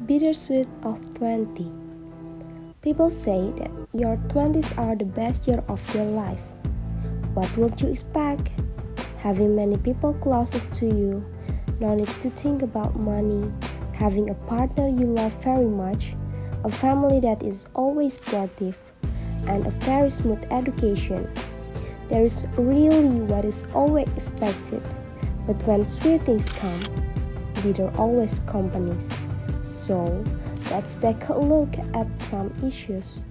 Bittersweet of 20. People say that your 20s are the best year of your life. What would you expect? Having many people closest to you, no need to think about money, having a partner you love very much, a family that is always supportive, and a very smooth education. There is really what is always expected, but when sweet things come, bitter always accompanies. So, let's take a look at some issues.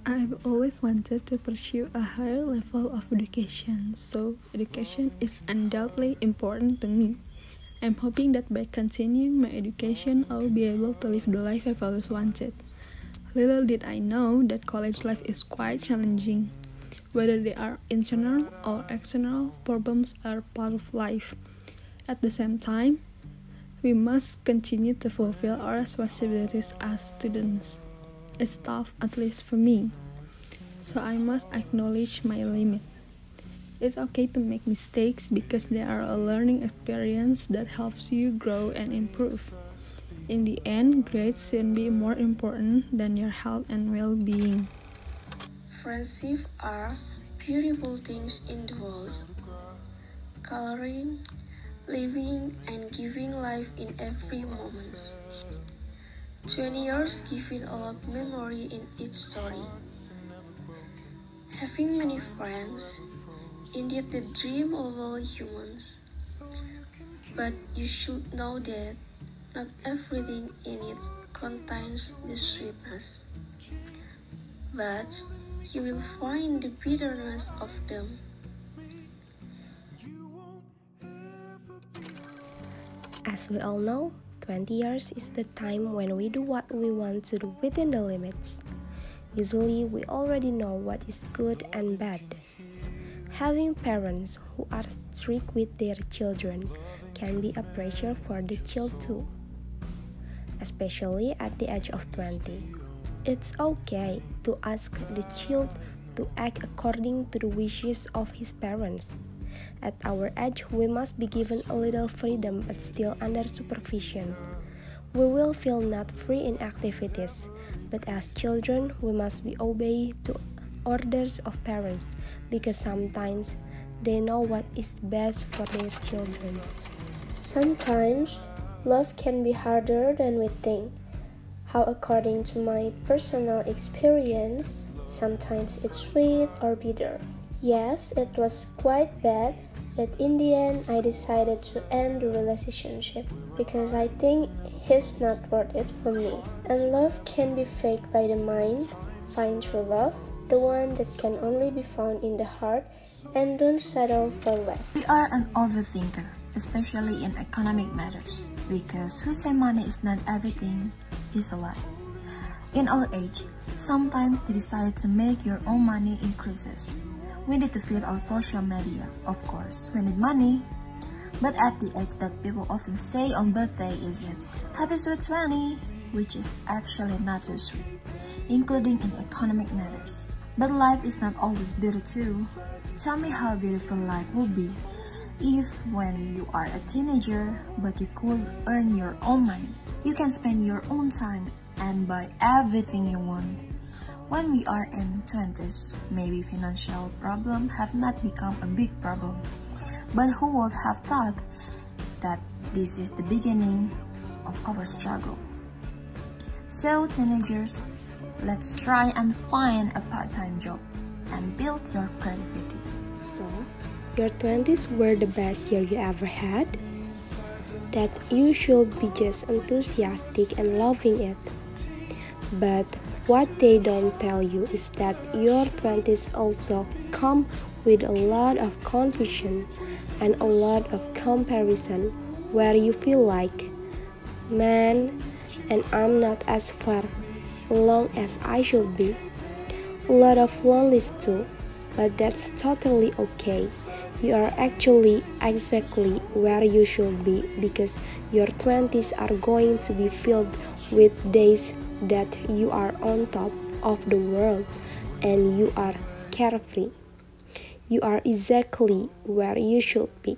I've always wanted to pursue a higher level of education, so education is undoubtedly important to me. I'm hoping that by continuing my education, I'll be able to live the life I've always wanted. Little did I know that college life is quite challenging. Whether they are internal or external, problems are part of life. At the same time, we must continue to fulfill our responsibilities as students. It's tough, at least for me. So I must acknowledge my limit. It's okay to make mistakes because they are a learning experience that helps you grow and improve. In the end, grades should be more important than your health and well-being. Friendship are beautiful things in the world. Coloring, living, and giving life in every moment. 20 years giving a lot of memory in each story. Having many friends, indeed the dream of all humans. But you should know that not everything in it contains the sweetness. But you will find the bitterness of them. As we all know, 20 years is the time when we do what we want to do within the limits. Usually, we already know what is good and bad. Having parents who are strict with their children can be a pressure for the child too, especially at the age of 20. It's okay to ask the child to act according to the wishes of his parents. At our age, we must be given a little freedom but still under supervision. We will feel not free in activities, but as children, we must be obey to orders of parents because sometimes they know what is best for their children. Sometimes, love can be harder than we think. How according to my personal experience, sometimes it's sweet or bitter. Yes, it was quite bad, but in the end I decided to end the relationship because I think he's not worth it for me. And love can be faked by the mind. Find true love, the one that can only be found in the heart, and don't settle for less. We are an overthinker, especially in economic matters, because who say money is not everything is a lie. In our age, sometimes the desire to make your own money increases. We need to feed our social media, of course. We need money. But at the age that people often say on birthday is it happy sweet 20, which is actually not so sweet, including in economic matters. But life is not always bitter too. Tell me how beautiful life will be if when you are a teenager but you could earn your own money. You can spend your own time and buy everything you want. When we are in 20s, maybe financial problems have not become a big problem. But who would have thought that this is the beginning of our struggle? So teenagers, let's try and find a part-time job and build your creativity. So, your 20s were the best year you ever had? That you should be just enthusiastic and loving it. But what they don't tell you is that your 20s also come with a lot of confusion and a lot of comparison where you feel like, man, and I'm not as far along as I should be. A lot of loneliness too, but that's totally okay. You are actually exactly where you should be because your 20s are going to be filled with days that you are on top of the world and you are carefree. You are exactly where you should be.